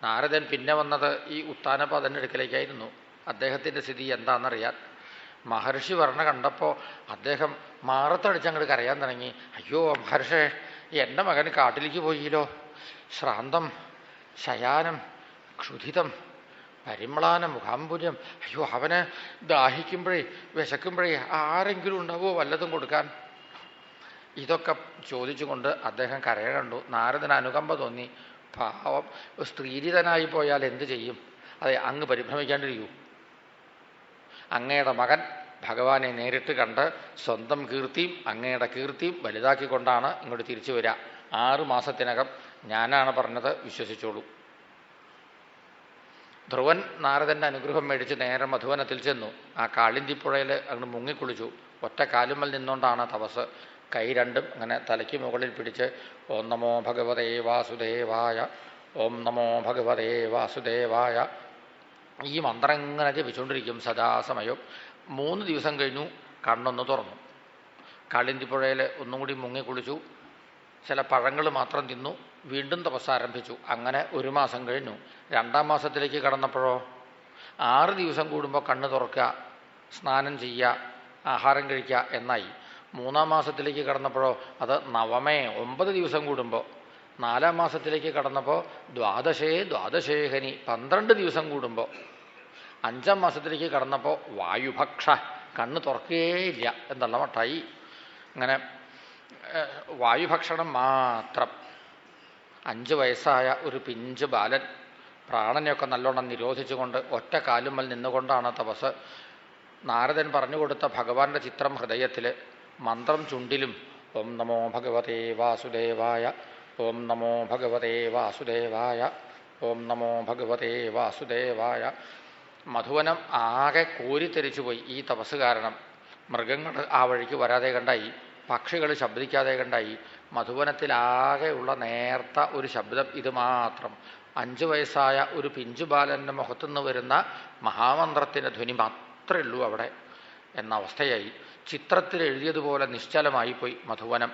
നാരദൻ പിന്നെ വന്നത് ഈ ഉത്താനപാദൻ്റെ അടുക്കലേക്കായിരുന്നു. അദ്ദേഹത്തിൻ്റെ സ്ഥിതി എന്താണെന്നറിയാൻ. മഹർഷി വർണ്ണ കണ്ടപ്പോൾ അദ്ദേഹം മാറത്തടിച്ചങ്ങോട്ട് കരയാൻ തുടങ്ങി. അയ്യോ മഹർഷേ, എൻ്റെ മകൻ കാട്ടിലേക്ക് പോയില്ലോ. ശ്രാന്തം ശയാനം ക്ഷുധിതം പരിമ്ലാനം മുഖാംബുജം. അയ്യോ, അവന് ദാഹിക്കുമ്പോഴേ വിശക്കുമ്പോഴേ ആരെങ്കിലും ഉണ്ടാവുമോ വല്ലതും കൊടുക്കാൻ? ഇതൊക്കെ ചോദിച്ചുകൊണ്ട് അദ്ദേഹം കരയ കണ്ടു. നാരദന് അനുകമ്പ തോന്നി. പാവം സ്ത്രീരിതനായി പോയാൽ എന്ത് ചെയ്യും? അതെ, അങ്ങ് പരിഭ്രമിക്കാണ്ടിരിക്കൂ. അങ്ങയുടെ മകൻ ഭഗവാനെ നേരിട്ട് കണ്ട് സ്വന്തം കീർത്തിയും അങ്ങയുടെ കീർത്തിയും വലുതാക്കിക്കൊണ്ടാണ് ഇങ്ങോട്ട് തിരിച്ചു വരിക. 6 മാസത്തിനകം ഞാനാണ് പറഞ്ഞത്, വിശ്വസിച്ചോളൂ. ധ്രുവൻ നാരദൻ്റെ അനുഗ്രഹം മേടിച്ച് നേരെ മധുവനത്തിൽ ചെന്നു. ആ കാളിന്തിപ്പുഴയിൽ അങ്ങ് മുങ്ങിക്കുളിച്ചു. ഒറ്റ കാലുമ്മൽ നിന്നുകൊണ്ടാണ് തപസ്. കൈ രണ്ടും അങ്ങനെ തലയ്ക്ക് മുകളിൽ പിടിച്ച് ഓം നമോ ഭഗവതേ വാസുദേവായ, ഓം നമോ ഭഗവതേ വാസുദേവായ ഈ മന്ത്രം ഇങ്ങനെ ജപിച്ചുകൊണ്ടിരിക്കും സദാസമയം. 3 ദിവസം കഴിഞ്ഞു കണ്ണൊന്ന് തുറന്നു. കാളിന്തിപ്പുഴയിൽ ഒന്നും കൂടി മുങ്ങിക്കുളിച്ചു. ചില പഴങ്ങൾ മാത്രം തിന്നു. വീണ്ടും തപസ് ആരംഭിച്ചു. അങ്ങനെ 1 മാസം കഴിഞ്ഞു. 2-ാം മാസത്തിലേക്ക് കടന്നപ്പോഴോ 6 ദിവസം കൂടുമ്പോൾ കണ്ണ് തുറക്കുക, സ്നാനം ചെയ്യുക, ആഹാരം കഴിക്കുക എന്നായി. 3-ാം മാസത്തിലേക്ക് കടന്നപ്പോഴോ അത് നവമേ 9 ദിവസം കൂടുമ്പോൾ. 4-ാം മാസത്തിലേക്ക് കടന്നപ്പോൾ ദ്വാദശേഹനി 12 ദിവസം കൂടുമ്പോൾ. 5-ാം മാസത്തിലേക്ക് കടന്നപ്പോൾ വായുഭക്ഷ കണ്ണ് തുറക്കുകയില്ല എന്നുള്ള മട്ടായി. അങ്ങനെ വായുഭക്ഷണം മാത്രം. 5 വയസ്സായ ഒരു പിഞ്ച് ബാലൻ പ്രാണനെയൊക്കെ നല്ലോണം നിരോധിച്ചുകൊണ്ട് ഒറ്റ കാലുമ്മൽ നിന്നുകൊണ്ടാണ് തപസ്. നാരദൻ പറഞ്ഞുകൊടുത്ത ഭഗവാന്റെ ചിത്രം ഹൃദയത്തിൽ, മന്ത്രം ചുണ്ടിലും. ഓം നമോ ഭഗവതേ വാസുദേവായ, ഓം നമോ ഭഗവതേ വാസുദേവായ, ഓം നമോ ഭഗവതേ വാസുദേവായ. മധുവനം ആകെ കോരിത്തെരിച്ചുപോയി ഈ തപസ് കാരണം. മൃഗങ്ങൾ ആ വഴിക്ക് വരാതെ കണ്ടായി, പക്ഷികൾ ശബ്ദിക്കാതെ കണ്ടായി. മധുവനത്തിലാകെയുള്ള നേർത്ത ഒരു ശബ്ദം ഇത് മാത്രം. 5 വയസ്സായ ഒരു പിഞ്ചുബാലൻ്റെ മുഖത്തുനിന്ന് വരുന്ന മഹാമന്ത്രത്തിൻ്റെ ധ്വനി മാത്രമേ ഉള്ളൂ അവിടെ എന്ന അവസ്ഥയായി. ചിത്രത്തിൽ എഴുതിയതുപോലെ നിശ്ചലമായിപ്പോയി മധുവനം.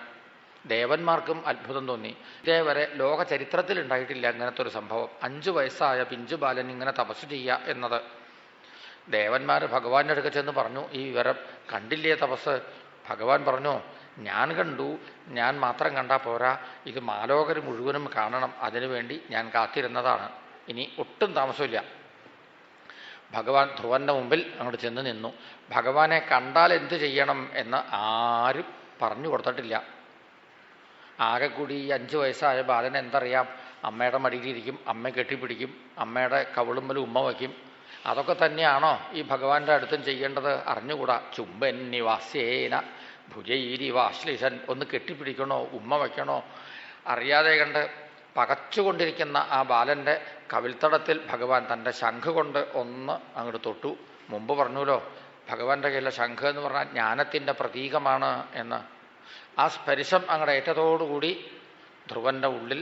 ദേവന്മാർക്കും അത്ഭുതം തോന്നി. ഇതേവരെ ലോക ചരിത്രത്തിൽ ഉണ്ടായിട്ടില്ല അങ്ങനത്തെ ഒരു സംഭവം. 5 വയസ്സായ പിഞ്ചുബാലൻ ഇങ്ങനെ തപസ് ചെയ്യുക എന്നത്. ദേവന്മാർ ഭഗവാന്റെ അടുക്ക ചെന്ന് പറഞ്ഞു ഈ വിവരം. കണ്ടില്ലേ തപസ്? ഭഗവാൻ പറഞ്ഞു, ഞാൻ കണ്ടു, ഞാൻ മാത്രം കണ്ടാൽ പോരാ, ഇത് മാലോകർ മുഴുവനും കാണണം, അതിനുവേണ്ടി ഞാൻ കാത്തിരുന്നതാണ്. ഇനി ഒട്ടും താമസമില്ല. ഭഗവാൻ ധ്രുവൻ്റെ മുമ്പിൽ അങ്ങോട്ട് ചെന്ന് നിന്നു. ഭഗവാനെ കണ്ടാൽ എന്ത് ചെയ്യണം എന്ന് ആരും പറഞ്ഞു കൊടുത്തിട്ടില്ല. ആകെ കൂടി ഈ 5 വയസ്സായ ബാലൻ എന്തറിയാം? അമ്മയുടെ മടിയിലിരിക്കും, അമ്മ കെട്ടിപ്പിടിക്കും, അമ്മയുടെ കവിളുമ്മൽ ഉമ്മ വയ്ക്കും. അതൊക്കെ തന്നെയാണോ ഈ ഭഗവാന്റെ അടുത്തും ചെയ്യേണ്ടത്? അറിഞ്ഞുകൂടാ. ചുംബന്നിവാസ്യേന ഭുജൈരിവാശ്ലിഷൻ, ഒന്ന് കെട്ടിപ്പിടിക്കണോ, ഉമ്മ വയ്ക്കണോ അറിയാതെ കണ്ട് പകച്ചുകൊണ്ടിരിക്കുന്ന ആ ബാലൻ്റെ കവിൾത്തടത്തിൽ ഭഗവാൻ തൻ്റെ ശംഖ് കൊണ്ട് ഒന്ന് അങ്ങോട്ട് തൊട്ടു. മുമ്പ് പറഞ്ഞുല്ലോ ഭഗവാന്റെ കയ്യിലെ ശംഖ് എന്ന് പറഞ്ഞാൽ ജ്ഞാനത്തിൻ്റെ പ്രതീകമാണ് എന്ന്. ആ സ്പർശം അങ്ങോട്ട് ഏറ്റതോടുകൂടി ധ്രുവൻ്റെ ഉള്ളിൽ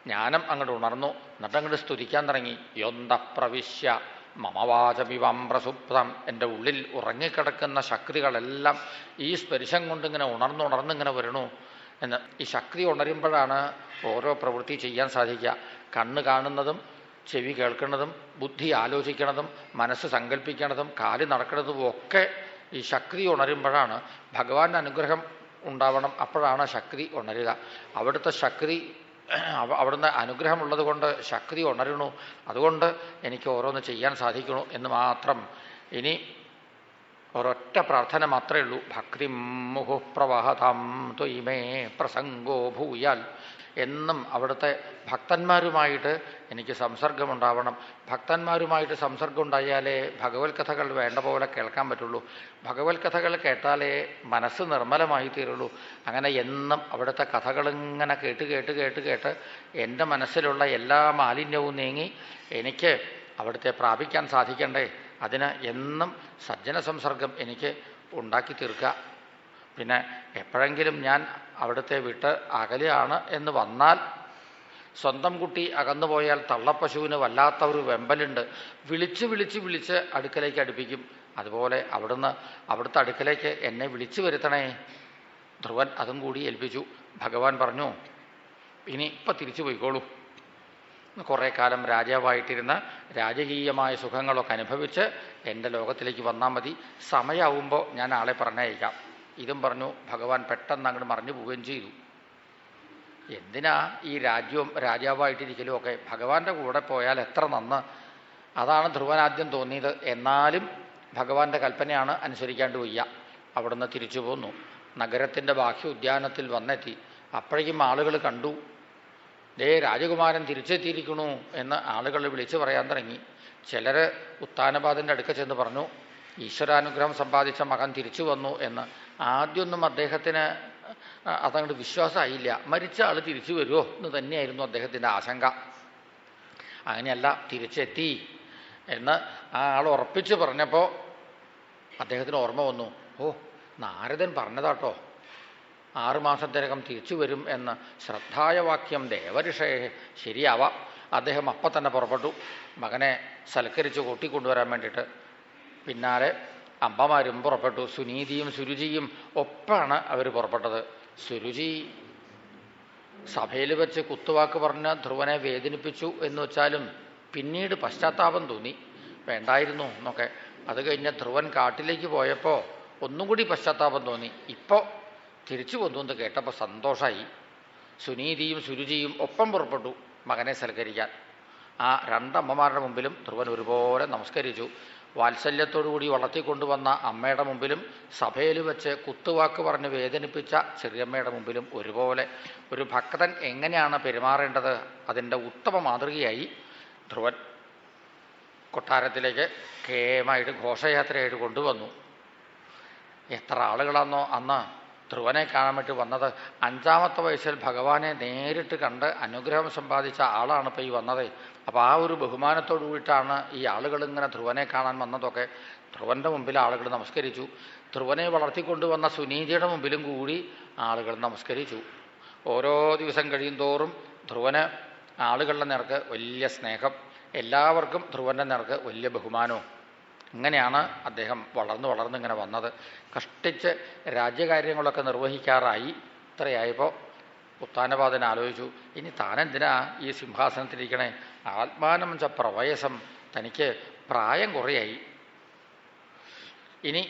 ജ്ഞാനം അങ്ങോട്ട് ഉണർന്നു. എന്നിട്ടങ്ങോട്ട് സ്തുതിക്കാൻ തുടങ്ങി. യൊന്ത പ്രവിശ്യ മമവാചമിവം പ്രസുപ്തം, എൻ്റെ ഉള്ളിൽ ഉറങ്ങിക്കിടക്കുന്ന ശക്തികളെല്ലാം ഈ സ്പർശം കൊണ്ടിങ്ങനെ ഉണർന്നിങ്ങനെ വരണു എന്ന്. ഈ ശക്തി ഉണരുമ്പോഴാണ് ഓരോ പ്രവൃത്തി ചെയ്യാൻ സാധിക്കുക. കണ്ണ് കാണുന്നതും ചെവി കേൾക്കുന്നതും ബുദ്ധി ആലോചിക്കുന്നതും മനസ്സ് സങ്കല്പിക്കുന്നതും കാല് നടക്കുന്നതും ഒക്കെ ഈ ശക്തി ഉണരുമ്പോഴാണ്. ഭഗവാന്റെ അനുഗ്രഹം ഉണ്ടാവണം, അപ്പോഴാണ് ശക്തി ഉണരുക. അവിടുത്തെ ശക്തി, അവിടുന്ന് അനുഗ്രഹമുള്ളത് കൊണ്ട് ശക്തി ഉണരണു. അതുകൊണ്ട് എനിക്ക് ഓരോന്ന് ചെയ്യാൻ സാധിക്കണു എന്ന് മാത്രം. ഇനി ഒരൊറ്റ പ്രാർത്ഥന മാത്രമേ ഉള്ളൂ. ഭക്തി മുഹുപ്രവഹതം ത്വയിമേ പ്രസംഗോ ഭൂയാൽ. എന്നും അവിടുത്തെ ഭക്തന്മാരുമായിട്ട് എനിക്ക് സംസർഗമുണ്ടാവണം. ഭക്തന്മാരുമായിട്ട് സംസർഗം ഉണ്ടായാലേ ഭഗവത് കഥകൾ വേണ്ട പോലെ കേൾക്കാൻ പറ്റുള്ളൂ. ഭഗവത് കഥകൾ കേട്ടാലേ മനസ്സ് നിർമ്മലമായി തീരുള്ളൂ. അങ്ങനെ എന്നും അവിടുത്തെ കഥകളിങ്ങനെ കേട്ട് എൻ്റെ മനസ്സിലുള്ള എല്ലാ മാലിന്യവും നീങ്ങി എനിക്ക് അവിടുത്തെ പ്രാപിക്കാൻ സാധിക്കണ്ടേ? അതിന് എന്നും സജ്ജന സംസർഗം എനിക്ക് ഉണ്ടാക്കി തീർക്കുക. പിന്നെ എപ്പോഴെങ്കിലും ഞാൻ അവിടുത്തെ വിട്ട് അകലെയാണ് എന്ന് വന്നാൽ, സ്വന്തം കുട്ടി അകന്നുപോയാൽ തള്ളപ്പശുവിന് വല്ലാത്ത ഒരു വെമ്പലുണ്ട്. വിളിച്ച് അടുക്കലേക്ക് അടുപ്പിക്കും. അതുപോലെ അവിടുത്തെ അടുക്കലേക്ക് എന്നെ വിളിച്ചു വരുത്തണേ. ധ്രുവൻ അതും കൂടി ഏൽപ്പിച്ചു. ഭഗവാൻ പറഞ്ഞു, ഇനി ഇപ്പം തിരിച്ചു പോയിക്കോളൂ. കുറേ കാലം രാജാവായിട്ടിരുന്ന് രാജകീയമായ സുഖങ്ങളൊക്കെ അനുഭവിച്ച് എൻ്റെ ലോകത്തിലേക്ക് വന്നാൽ മതി, സമയമാവുമ്പോൾ ഞാൻ ആളെ പറഞ്ഞയക്കാം. ഇതും പറഞ്ഞു ഭഗവാൻ പെട്ടെന്ന് അങ്ങോട്ട് മറിഞ്ഞു പോവുകയും ചെയ്തു. എന്തിനാ ഈ രാജ്യവും രാജാവായിട്ടിരിക്കലും ഒക്കെ, ഭഗവാന്റെ കൂടെ പോയാൽ എത്ര നന്ന്. അതാണ് ധ്രുവനാദ്യം തോന്നിയത്. എന്നാലും ഭഗവാന്റെ കൽപ്പനയാണ്, അനുസരിക്കാണ്ട് വയ്യ. അവിടുന്ന് തിരിച്ചു പോന്നു. നഗരത്തിൻ്റെ ബാഹ്യ ഉദ്യാനത്തിൽ വന്നെത്തി. അപ്പോഴേക്കും ആളുകൾ കണ്ടു, ദേ രാജകുമാരൻ തിരിച്ചെത്തിയിരിക്കണു എന്ന് ആളുകൾ വിളിച്ചു പറയാൻ തുടങ്ങി. ചിലർ ഉത്താനപാദൻ്റെ അടുക്ക ചെന്ന് പറഞ്ഞു, ഈശ്വരാനുഗ്രഹം സമ്പാദിച്ച മകൻ തിരിച്ചു വന്നു എന്ന്. ആദ്യമൊന്നും അദ്ദേഹത്തിന് അതങ്ങോട്ട് വിശ്വാസമായില്ല. മരിച്ച ആൾ തിരിച്ചു വരുമോ എന്ന് തന്നെയായിരുന്നു അദ്ദേഹത്തിൻ്റെ ആശങ്ക. അങ്ങനെയല്ല, തിരിച്ചെത്തി എന്ന് ആ ആൾ ഉറപ്പിച്ച് പറഞ്ഞപ്പോൾ അദ്ദേഹത്തിന് ഓർമ്മ വന്നു, ഓ നാരദൻ പറഞ്ഞതാട്ടോ, 6 മാസത്തിനകം തിരിച്ചു വരും എന്ന്. ശ്രദ്ധായ വാക്യം ദേവഋഷയെ, ശരിയാവാം. അദ്ദേഹം അപ്പം തന്നെ പുറപ്പെട്ടു മകനെ സൽക്കരിച്ച് കൂട്ടിക്കൊണ്ടുവരാൻ വേണ്ടിയിട്ട്. പിന്നാലെ അമ്മമാരും പുറപ്പെട്ടു. സുനീതിയും സുരുചിയും ഒപ്പാണ് അവർ പുറപ്പെട്ടത്. സുരുചി സഭയിൽ വെച്ച് കുത്തുവാക്ക് പറഞ്ഞ് ധ്രുവനെ വേദനിപ്പിച്ചു എന്ന് വെച്ചാലും പിന്നീട് പശ്ചാത്താപം തോന്നി, വേണ്ടായിരുന്നു എന്നൊക്കെ. അത് കഴിഞ്ഞ് ധ്രുവൻ കാട്ടിലേക്ക് പോയപ്പോൾ ഒന്നും കൂടി പശ്ചാത്താപം തോന്നി. ഇപ്പോൾ തിരിച്ചു വന്നു എന്ന് കേട്ടപ്പോൾ സന്തോഷമായി. സുനീതിയും സുരുചിയും ഒപ്പം പുറപ്പെട്ടു മകനെ സൽക്കരിക്കാൻ. ആ രണ്ടമ്മമാരുടെ മുമ്പിലും ധ്രുവൻ ഒരുപോലെ നമസ്കരിച്ചു. വാത്സല്യത്തോടുകൂടി വളർത്തിക്കൊണ്ടുവന്ന അമ്മയുടെ മുമ്പിലും സഭയിൽ വെച്ച് കുത്തുവാക്ക് പറഞ്ഞ് വേദനിപ്പിച്ച ചെറിയമ്മയുടെ മുമ്പിലും ഒരുപോലെ. ഒരു ഭക്തൻ എങ്ങനെയാണ് പെരുമാറേണ്ടത് അതിൻ്റെ ഉത്തമ മാതൃകയായി ധ്രുവൻ കൊട്ടാരത്തിലേക്ക് കേമായിട്ട് ഘോഷയാത്രയായിട്ട് കൊണ്ടുവന്നു. എത്ര ആളുകളാണെന്നോ അന്ന് ധ്രുവനെ കാണാൻ വേണ്ടി വന്നത്. 5-ാമത്തെ വയസ്സിൽ ഭഗവാനെ നേരിട്ട് കണ്ട് അനുഗ്രഹം സമ്പാദിച്ച ആളാണ് ഇപ്പോൾ ഈ വന്നത്. അപ്പോൾ ആ ഒരു ബഹുമാനത്തോടു കൂടിയിട്ടാണ് ഈ ആളുകൾ ഇങ്ങനെ ധ്രുവനെ കാണാൻ വന്നതൊക്കെ. ധ്രുവൻ്റെ മുമ്പിൽ ആളുകൾ നമസ്കരിച്ചു. ധ്രുവനെ വളർത്തിക്കൊണ്ടുവന്ന സുനീതിയുടെ മുമ്പിലും കൂടി ആളുകൾ നമസ്കരിച്ചു. ഓരോ ദിവസം കഴിയും തോറും ധ്രുവന് ആളുകളുടെ നേർക്ക് വലിയ സ്നേഹം, എല്ലാവർക്കും ധ്രുവൻ്റെ നേർക്ക് വലിയ ബഹുമാനവും. ഇങ്ങനെയാണ് അദ്ദേഹം വളർന്ന് ഇങ്ങനെ വന്നത്. കഷ്ടിച്ച് രാജ്യകാര്യങ്ങളൊക്കെ നിർവഹിക്കാറായി. ഇത്രയായപ്പോൾ ഉത്താനപാദൻ ആലോചിച്ചു, ഇനി താനെന്തിനാ ഈ സിംഹാസനത്തിലിരിക്കണേ? ആത്മാനം ച പ്രവയസം, തനിക്ക് പ്രായം കുറയായി. ഇനി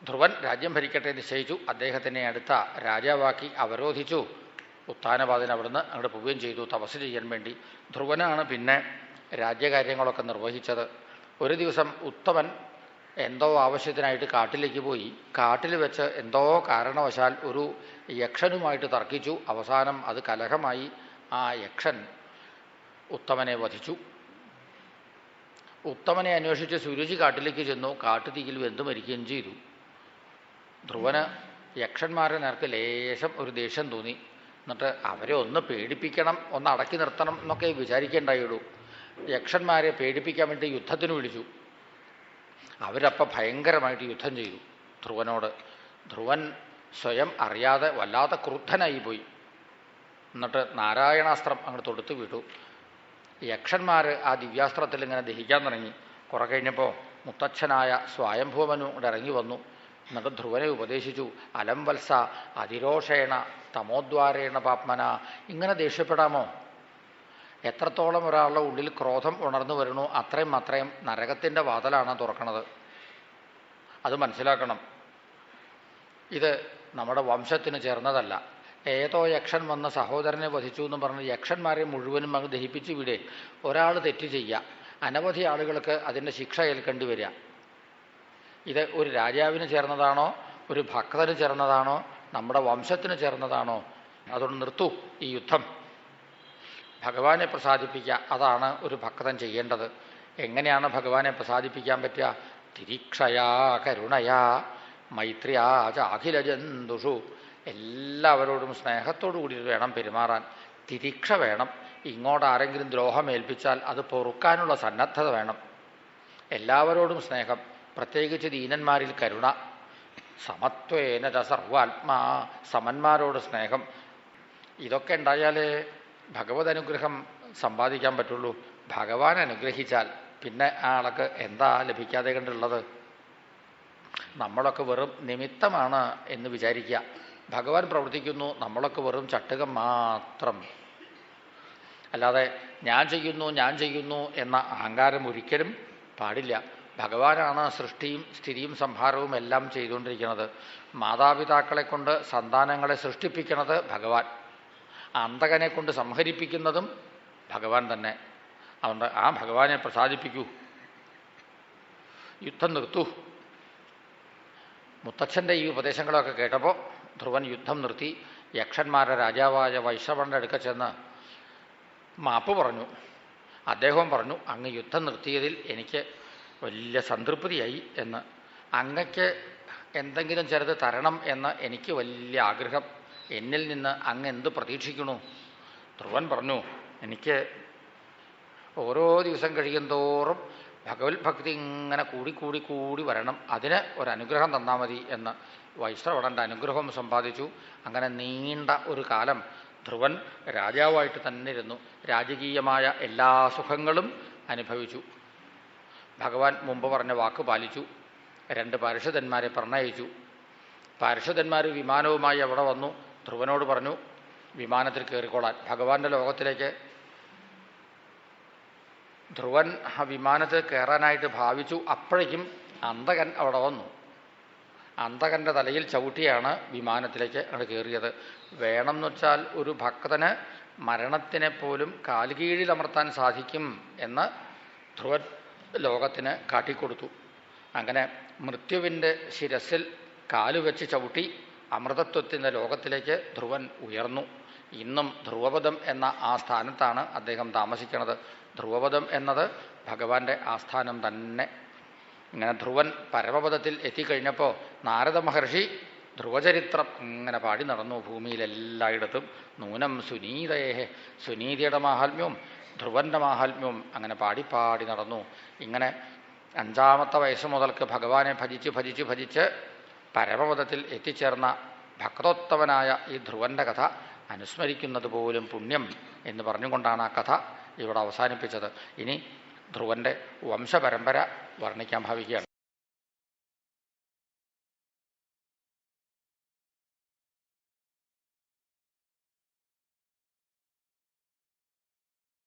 ധ്രുവൻ രാജ്യം ഭരിക്കട്ടെ നിശ്ചയിച്ചു. അദ്ദേഹത്തിനെ അടുത്ത രാജാവാക്കി അവരോധിച്ചു. ഉത്താനപാദൻ അവിടുന്ന് അങ്ങോട്ട് പോവുകയും ചെയ്തു തപസ് ചെയ്യാൻ വേണ്ടി. ധ്രുവനാണ് പിന്നെ രാജ്യകാര്യങ്ങളൊക്കെ നിർവഹിച്ചത്. ഒരു ദിവസം ഉത്തമൻ എന്തോ ആവശ്യത്തിനായിട്ട് കാട്ടിലേക്ക് പോയി. കാട്ടിൽ വെച്ച് എന്തോ കാരണവശാൽ ഒരു യക്ഷനുമായിട്ട് തർക്കിച്ചു. അവസാനം അത് കലഹമായി. ആ യക്ഷൻ ഉത്തമനെ വധിച്ചു. ഉത്തമനെ അന്വേഷിച്ച് സുരുചി കാട്ടിലേക്ക് ചെന്നു. കാട്ടുതീയിൽ വെന്തു മരിക്കുകയും ചെയ്തു. ധ്രുവന് യക്ഷന്മാരുടെ നേർക്ക് ലേശം ഒരു ദേഷ്യം തോന്നി. എന്നിട്ട് അവരെ ഒന്ന് പേടിപ്പിക്കണം, ഒന്ന് അടക്കി നിർത്തണം എന്നൊക്കെ വിചാരിക്കേണ്ടായുള്ളൂ. യക്ഷന്മാരെ പേടിപ്പിക്കാൻ വേണ്ടി യുദ്ധത്തിന് വിളിച്ചു. അവരപ്പം ഭയങ്കരമായിട്ട് യുദ്ധം ചെയ്തു ധ്രുവനോട്. ധ്രുവൻ സ്വയം അറിയാതെ വല്ലാതെ ക്രുദ്ധനായി പോയി. എന്നിട്ട് നാരായണാസ്ത്രം അങ്ങോട്ട് തൊടുത്ത് വിട്ടു. യക്ഷന്മാർ ആ ദിവ്യാസ്ത്രത്തിൽ ഇങ്ങനെ ദഹിക്കാൻ തുടങ്ങി. കുറെ കഴിഞ്ഞപ്പോൾ മുത്തച്ഛനായ സ്വയംഭൂവനും ഇവിടെ ഇറങ്ങി വന്നു. എന്നിട്ട് ധ്രുവനെ ഉപദേശിച്ചു, അലം വത്സ അതിരോഷേണ തമോദ്വാരേണ പാപ്മന. ഇങ്ങനെ ദേഷ്യപ്പെടാമോ? എത്രത്തോളം ഒരാളുടെ ഉള്ളിൽ ക്രോധം ഉണർന്നു വരണു അത്രയും നരകത്തിൻ്റെ വാതിലാണ് തുറക്കണത്. അത് മനസ്സിലാക്കണം. ഇത് നമ്മുടെ വംശത്തിന് ചേർന്നതല്ല. ഏതോ യക്ഷൻ വന്ന് സഹോദരനെ വധിച്ചു എന്ന് പറഞ്ഞ് യക്ഷന്മാരെ മുഴുവനും അങ്ങ് ദഹിപ്പിച്ച് വിടെ. ഒരാൾ തെറ്റ് ചെയ്യുക, അനവധി ആളുകൾക്ക് അതിൻ്റെ ശിക്ഷ ഏൽക്കേണ്ടി വരിക. ഇത് ഒരു രാജാവിന് ചേർന്നതാണോ, ഒരു ഭക്തന് ചേർന്നതാണോ, നമ്മുടെ വംശത്തിന് ചേർന്നതാണോ? അതുകൊണ്ട് നിർത്തൂ ഈ യുദ്ധം. ഭഗവാനെ പ്രസാദിപ്പിക്കുക, അതാണ് ഒരു ഭക്തൻ ചെയ്യേണ്ടത്. എങ്ങനെയാണ് ഭഗവാനെ പ്രസാദിപ്പിക്കാൻ പറ്റുക? തിരീക്ഷയാ കരുണയാ മൈത്രിയാ ചാഖില ജന്തുഷു. എല്ലാവരോടും സ്നേഹത്തോടു കൂടി വേണം പെരുമാറാൻ. തിരീക്ഷ വേണം. ഇങ്ങോട്ട് ആരെങ്കിലും ദ്രോഹം ഏൽപ്പിച്ചാൽ അത് പൊറുക്കാനുള്ള സന്നദ്ധത വേണം. എല്ലാവരോടും സ്നേഹം, പ്രത്യേകിച്ച് ദീനന്മാരിൽ കരുണ. സമത്വേന ച സർവാത്മാ, സമന്മാരോട് സ്നേഹം. ഇതൊക്കെ ഉണ്ടായാലേ ഭഗവത് അനുഗ്രഹം സമ്പാദിക്കാൻ പറ്റുള്ളൂ. ഭഗവാൻ അനുഗ്രഹിച്ചാൽ പിന്നെ ആ ആൾക്ക് എന്താ ലഭിക്കാതെ കണ്ടുള്ളത്? നമ്മളൊക്കെ വെറും നിമിത്തമാണ് എന്ന് വിചാരിക്കുക. ഭഗവാൻ പ്രവർത്തിക്കുന്നു, നമ്മളൊക്കെ വെറും ചട്ടുകം മാത്രം. അല്ലാതെ ഞാൻ ചെയ്യുന്നു എന്ന അഹങ്കാരം ഒരിക്കലും പാടില്ല. ഭഗവാനാണ് സൃഷ്ടിയും സ്ഥിതിയും സംഹാരവും എല്ലാം ചെയ്തുകൊണ്ടിരിക്കുന്നത്. മാതാപിതാക്കളെ കൊണ്ട് സന്താനങ്ങളെ സൃഷ്ടിപ്പിക്കുന്നത് ഭഗവാൻ, അന്തകനെ കൊണ്ട് സംഹരിപ്പിക്കുന്നതും ഭഗവാൻ തന്നെ. അതുകൊണ്ട് ആ ഭഗവാനെ പ്രസാദിപ്പിക്കൂ, യുദ്ധം നിർത്തൂ. മുത്തച്ഛൻ്റെ ഈ ഉപദേശങ്ങളൊക്കെ കേട്ടപ്പോൾ ധ്രുവൻ യുദ്ധം നിർത്തി യക്ഷന്മാരുടെ രാജാവായ വൈശ്രവണൻ്റെ അടുക്ക ചെന്ന് മാപ്പ് പറഞ്ഞു. അദ്ദേഹവും പറഞ്ഞു, അങ്ങ് യുദ്ധം നിർത്തിയതിൽ എനിക്ക് വലിയ സംതൃപ്തിയായി എന്ന്. അങ്ങയ്ക്ക് എന്തെങ്കിലും ചിലത് തരണം എന്ന് എനിക്ക് വലിയ ആഗ്രഹം. എന്നിൽ നിന്ന് അങ്ങ് എന്ത് പ്രതീക്ഷിക്കണു? ധ്രുവൻ പറഞ്ഞു, എനിക്ക് ഓരോ ദിവസം കഴിയും തോറും ഭഗവത് ഭക്തി ഇങ്ങനെ കൂടി വരണം, അതിന് ഒരനുഗ്രഹം തന്നാൽ മതി എന്ന് വൈശ്രവണൻ്റെ അനുഗ്രഹം സമ്പാദിച്ചു. അങ്ങനെ നീണ്ട ഒരു കാലം ധ്രുവൻ രാജാവായിട്ട് തന്നെ ഇരുന്നു. രാജകീയമായ എല്ലാ സുഖങ്ങളും അനുഭവിച്ചു. ഭഗവാൻ മുമ്പ് പറഞ്ഞ വാക്ക് പാലിച്ചു. 2 പാർഷദന്മാരെ പ്രണയിച്ചു. പാർഷദന്മാർ വിമാനവുമായി അവിടെ വന്നു. ധ്രുവനോട് പറഞ്ഞു വിമാനത്തിൽ കയറിക്കൊള്ളാൻ. ഭഗവാന്റെ ലോകത്തിലേക്ക് ധ്രുവൻ ആ വിമാനത്തിൽ കയറാനായിട്ട് ഭാവിച്ചു. അപ്പോഴേക്കും അന്തകൻ അവിടെ വന്നു. അന്തകൻ്റെ തലയിൽ ചവിട്ടിയാണ് വിമാനത്തിലേക്ക് അവിടെ കയറിയത്. വേണമെന്ന് വെച്ചാൽ ഒരു ഭക്തന് മരണത്തിനെ പോലും കാലുകീഴിലമർത്താൻ സാധിക്കും എന്ന് ധ്രുവൻ ലോകത്തിന് കാട്ടിക്കൊടുത്തു. അങ്ങനെ മൃത്യുവിൻ്റെ ശിരസിൽ കാലുവെച്ച് ചവിട്ടി അമൃതത്വത്തിൻ്റെ ലോകത്തിലേക്ക് ധ്രുവൻ ഉയർന്നു. ഇന്നും ധ്രുവപദം എന്ന ആ സ്ഥാനത്താണ് അദ്ദേഹം താമസിക്കുന്നത്. ധ്രുവപദം എന്നത് ഭഗവാന്റെ ആസ്ഥാനം തന്നെ. ഇങ്ങനെ ധ്രുവൻ പരമപദത്തിൽ എത്തിക്കഴിഞ്ഞപ്പോൾ നാരദ മഹർഷി ധ്രുവചരിത്രം ഇങ്ങനെ പാടി നടന്നു ഭൂമിയിലെല്ലായിടത്തും. നൂനം സുനീതയെ, സുനീതിയുടെ മാഹാത്മ്യവും ധ്രുവൻ്റെ മാഹാത്മ്യവും അങ്ങനെ പാടി നടന്നു. ഇങ്ങനെ 5ാമത്തെ വയസ്സ് മുതൽക്ക് ഭഗവാനെ ഭജിച്ച് പരമപദത്തിൽ എത്തിച്ചേർന്ന ഭക്തോത്തമനായ ഈ ധ്രുവൻ്റെ കഥ അനുസ്മരിക്കുന്നത് പോലും പുണ്യം എന്ന് പറഞ്ഞുകൊണ്ടാണ് ആ കഥ ഇവിടെ അവസാനിപ്പിച്ചത്. ഇനി ധ്രുവൻ്റെ വംശപരമ്പര വർണ്ണിക്കാൻ ഭാവിക്കുകയാണ്.